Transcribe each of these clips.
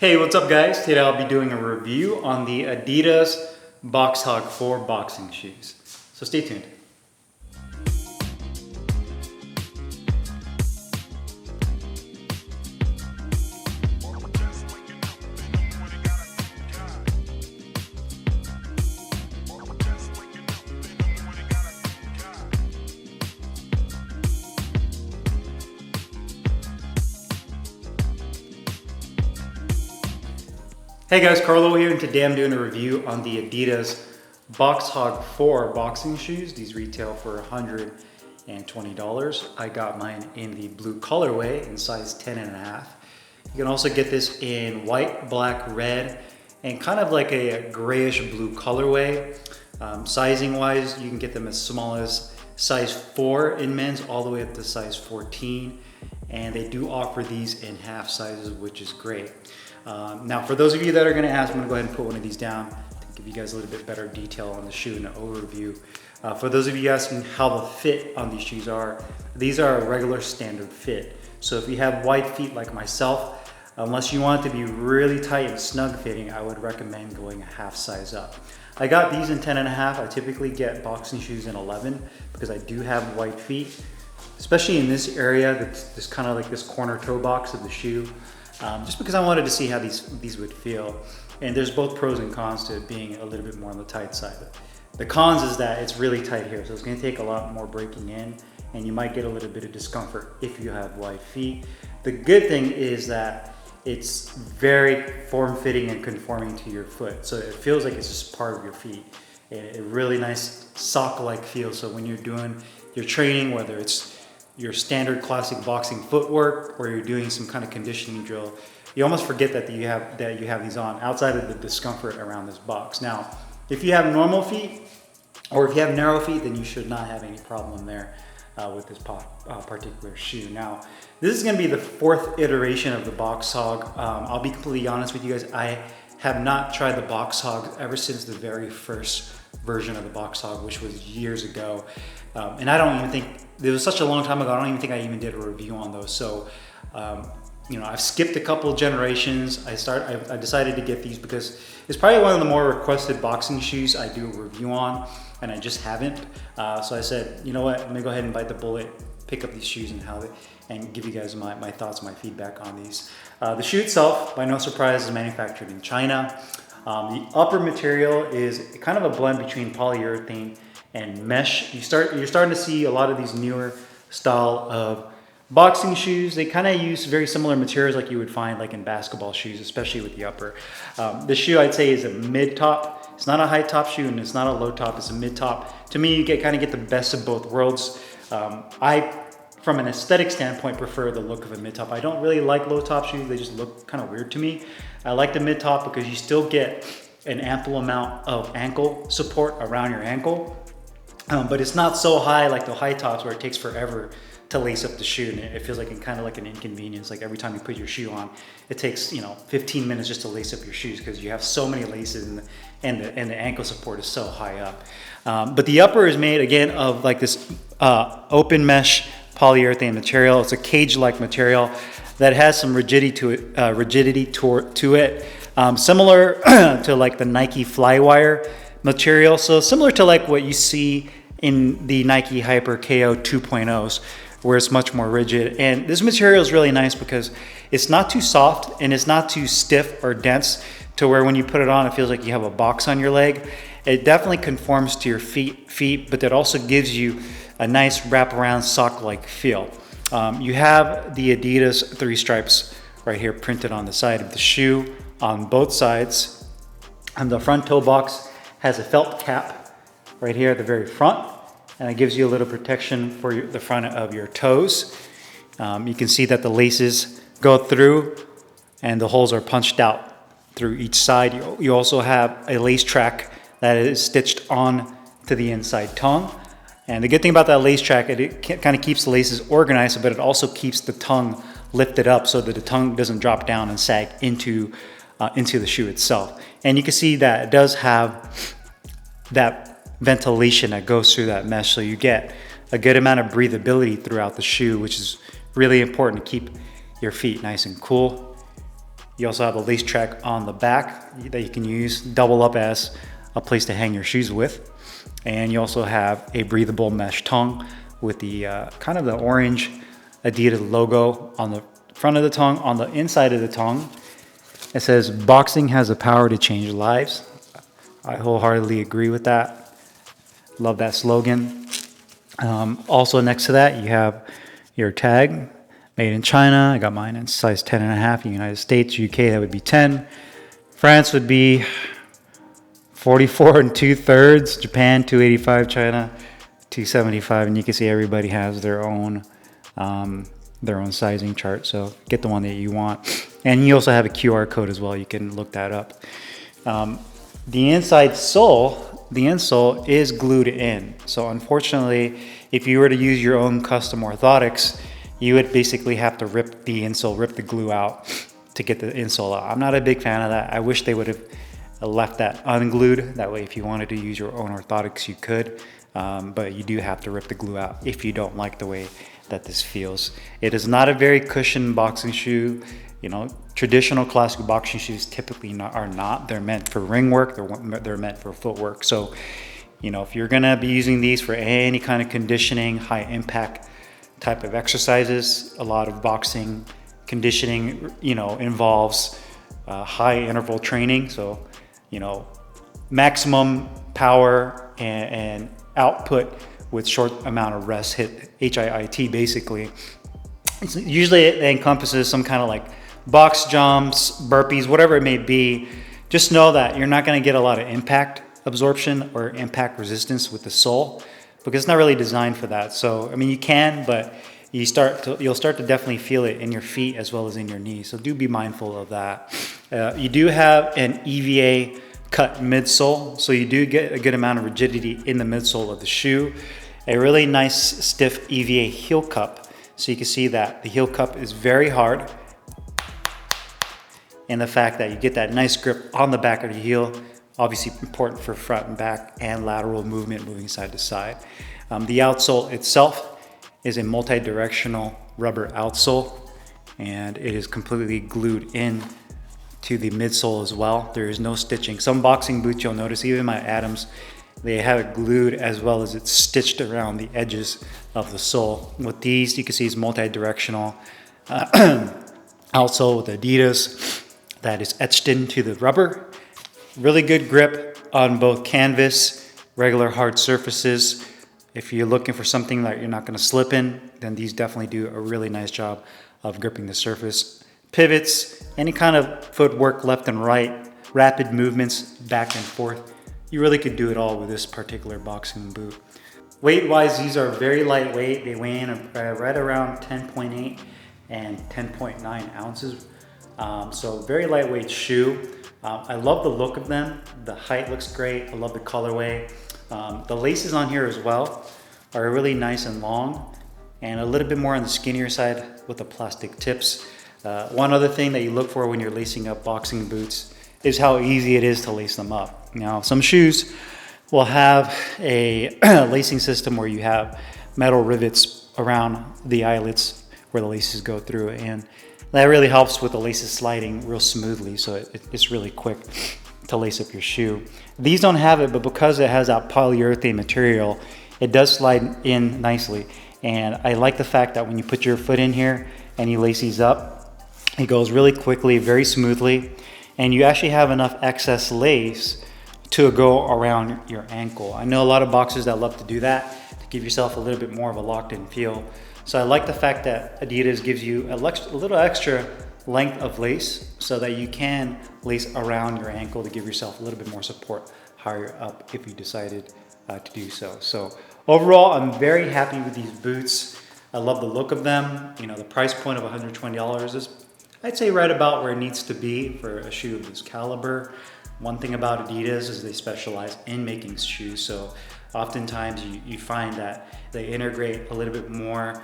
Hey, what's up guys? Today I'll be doing a review on the Adidas Box Hog 4 boxing shoes. So stay tuned. Hey guys, Carlo here, and today I'm doing a review on the Adidas Box Hog 4 boxing shoes. These retail for $120. I got mine in the blue colorway in size 10.5. You can also get this in white, black, red, and kind of like a grayish blue colorway. Sizing wise, you can get them as small as size 4 in men's all the way up to size 14. And they do offer these in half sizes, which is great. Now, for those of you that are gonna ask, I'm gonna go ahead and put one of these down to give you guys a little bit better detail on the shoe and an overview. For those of you asking how the fit on these shoes are, these are a regular standard fit. So if you have wide feet like myself, unless you want it to be really tight and snug fitting, I would recommend going a half size up. I got these in 10.5. I typically get boxing shoes in 11 because I do have wide feet, especially in this area, this kind of like this corner toe box of the shoe. Just because I wanted to see how these would feel. And there's both pros and cons to it being a little bit more on the tight side. The cons is that it's really tight here, so it's gonna take a lot more breaking in, and you might get a little bit of discomfort if you have wide feet. The good thing is that it's very form-fitting and conforming to your foot, so it feels like it's just part of your feet. A really nice sock-like feel, so when you're doing your training, whether it's your standard classic boxing footwork or you're doing some kind of conditioning drill, you almost forget that you have these on outside of the discomfort around this box. Now, if you have normal feet or if you have narrow feet, then you should not have any problem there with this particular shoe. Now, this is gonna be the 4th iteration of the Box Hog. I'll be completely honest with you guys, I have not tried the Box Hog ever since the very first version of the Box Hog, which was years ago. And I don't even think, it was such a long time ago, I don't even think I even did a review on those. So, you know, I've skipped a couple generations. I decided to get these because it's probably one of the more requested boxing shoes I do a review on, and I just haven't. So I said, you know what, I'm gonna go ahead and bite the bullet, pick up these shoes and give you guys my thoughts, my feedback on these. The shoe itself, by no surprise, is manufactured in China. The upper material is kind of a blend between polyurethane and mesh. You're starting to see a lot of these newer style of boxing shoes. They kind of use very similar materials like you would find like in basketball shoes, especially with the upper. The shoe I'd say is a mid top. It's not a high top shoe and it's not a low top, it's a mid top. To me, you kind of get the best of both worlds. From an aesthetic standpoint, prefer the look of a mid top. I don't really like low top shoes, they just look kind of weird to me. I like the mid top because you still get an ample amount of ankle support around your ankle. But it's not so high like the high tops where it takes forever to lace up the shoe, and it feels like kind of like an inconvenience. Like every time you put your shoe on, it takes 15 minutes just to lace up your shoes because you have so many laces and the ankle support is so high up. But the upper is made again of like this open mesh polyurethane material. It's a cage-like material that has some rigidity to it, similar to like the Nike Flywire material. So similar to like what you see in the Nike Hyper KO 2.0s, where it's much more rigid. And this material is really nice because it's not too soft and it's not too stiff or dense to where when you put it on, it feels like you have a box on your leg. It definitely conforms to your feet, but that also gives you a nice wraparound sock-like feel. You have the Adidas 3 stripes right here printed on the side of the shoe on both sides. And the front toe box has a felt cap right here at the very front, and it gives you a little protection for the front of your toes. You can see that the laces go through and the holes are punched out through each side. You also have a lace track that is stitched on to the inside tongue. And the good thing about that lace track, it kind of keeps the laces organized, but it also keeps the tongue lifted up so that the tongue doesn't drop down and sag into the shoe itself. And you can see that it does have that ventilation that goes through that mesh, so you get a good amount of breathability throughout the shoe, which is really important to keep your feet nice and cool. You also have a lace track on the back that you can use, double up as a place to hang your shoes with. And you also have a breathable mesh tongue with the kind of the orange Adidas logo on the front of the tongue. On the inside of the tongue, it says, "Boxing has the power to change lives." I wholeheartedly agree with that. Love that slogan. Also next to that, you have your tag, made in China. I got mine in size 10.5. United States, UK, that would be 10. France would be 44 2/3. Japan, 285. China, 275. And you can see everybody has their own sizing chart. So get the one that you want. And you also have a QR code as well. You can look that up. The inside sole, the insole is glued in. So unfortunately, if you were to use your own custom orthotics, you would basically have to rip the insole, rip the glue out to get the insole out. I'm not a big fan of that. I wish they would have left that unglued. That way, if you wanted to use your own orthotics, you could. But you do have to rip the glue out if you don't like the way that this feels. It is not a very cushioned boxing shoe. You know, traditional classic boxing shoes typically are not. They're meant for ring work. They're meant for footwork. So, you know, if you're gonna be using these for any kind of conditioning, high impact type of exercises, a lot of boxing conditioning, you know, involves high interval training. So, you know, maximum power and output with short amount of rest, HIIT basically. Usually it encompasses some kind of like box jumps, burpees, whatever it may be. Just know that you're not going to get a lot of impact absorption or impact resistance with the sole because it's not really designed for that. So, I mean, you can, but you'll start to definitely feel it in your feet as well as in your knees. So do be mindful of that. You do have an EVA cut midsole, so you do get a good amount of rigidity in the midsole of the shoe. A really nice stiff EVA heel cup. So you can see that the heel cup is very hard. And the fact that you get that nice grip on the back of the heel, obviously important for front and back and lateral movement, moving side to side. The outsole itself is a multi-directional rubber outsole, and it is completely glued in to the midsole as well. There is no stitching. Some boxing boots you'll notice, even my Adams, they have it glued as well as it's stitched around the edges of the sole. With these, you can see it's multi-directional outsole with Adidas that is etched into the rubber. Really good grip on both canvas, regular hard surfaces. If you're looking for something that you're not going to slip in, then these definitely do a really nice job of gripping the surface. Pivots, any kind of footwork left and right, rapid movements back and forth. You really could do it all with this particular boxing boot. Weight-wise, these are very lightweight. They weigh in right around 10.8 and 10.9 ounces. So very lightweight shoe. I love the look of them. The height looks great. I love the colorway. The laces on here as well are really nice and long and a little bit more on the skinnier side with the plastic tips. One other thing that you look for when you're lacing up boxing boots is how easy it is to lace them up. Now, some shoes will have a lacing system where you have metal rivets around the eyelets where the laces go through, and that really helps with the laces sliding real smoothly, so it's really quick to lace up your shoe. These don't have it, but because it has that polyurethane material, it does slide in nicely. And I like the fact that when you put your foot in here and you lace these up, it goes really quickly, very smoothly, and you actually have enough excess lace to go around your ankle. I know a lot of boxers that love to do that to give yourself a little bit more of a locked-in feel. So I like the fact that Adidas gives you a little extra length of lace so that you can lace around your ankle to give yourself a little bit more support higher up if you decided to do so. So overall, I'm very happy with these boots. I love the look of them. You know, the price point of $120 is, I'd say, right about where it needs to be for a shoe of this caliber. One thing about Adidas is they specialize in making shoes. So oftentimes you find that they integrate a little bit more,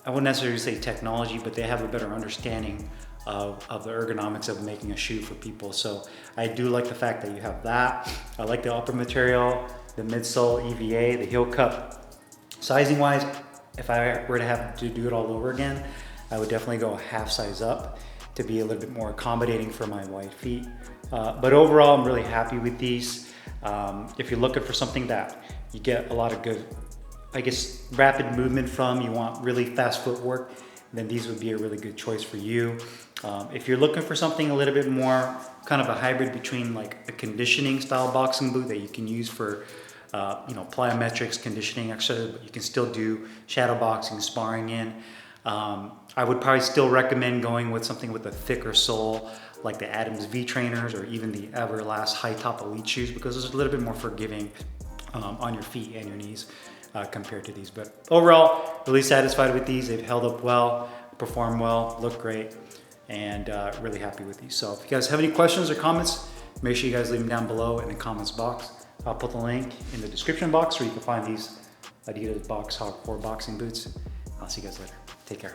I wouldn't necessarily say technology, but they have a better understanding of the ergonomics of making a shoe for people. So I do like the fact that you have that. I like the upper material, the midsole EVA, the heel cup. Sizing wise, if I were to have to do it all over again, I would definitely go a half size up to be a little bit more accommodating for my wide feet. But overall, I'm really happy with these. If you're looking for something that you get a lot of good, I guess, rapid movement from, you want really fast footwork, then these would be a really good choice for you. If you're looking for something a little bit more kind of a hybrid between like a conditioning style boxing boot that you can use for plyometrics, conditioning exercises, but you can still do shadow boxing, sparring in. I would probably still recommend going with something with a thicker sole, like the Adams V trainers or even the Everlast high top elite shoes, because it's a little bit more forgiving on your feet and your knees compared to these. But overall, really satisfied with these. They've held up well, performed well, look great, and really happy with these. So if you guys have any questions or comments, make sure you guys leave them down below in the comments box. I'll put the link in the description box where you can find these Adidas Box Hog 4 boxing boots. I'll see you guys later. Take care.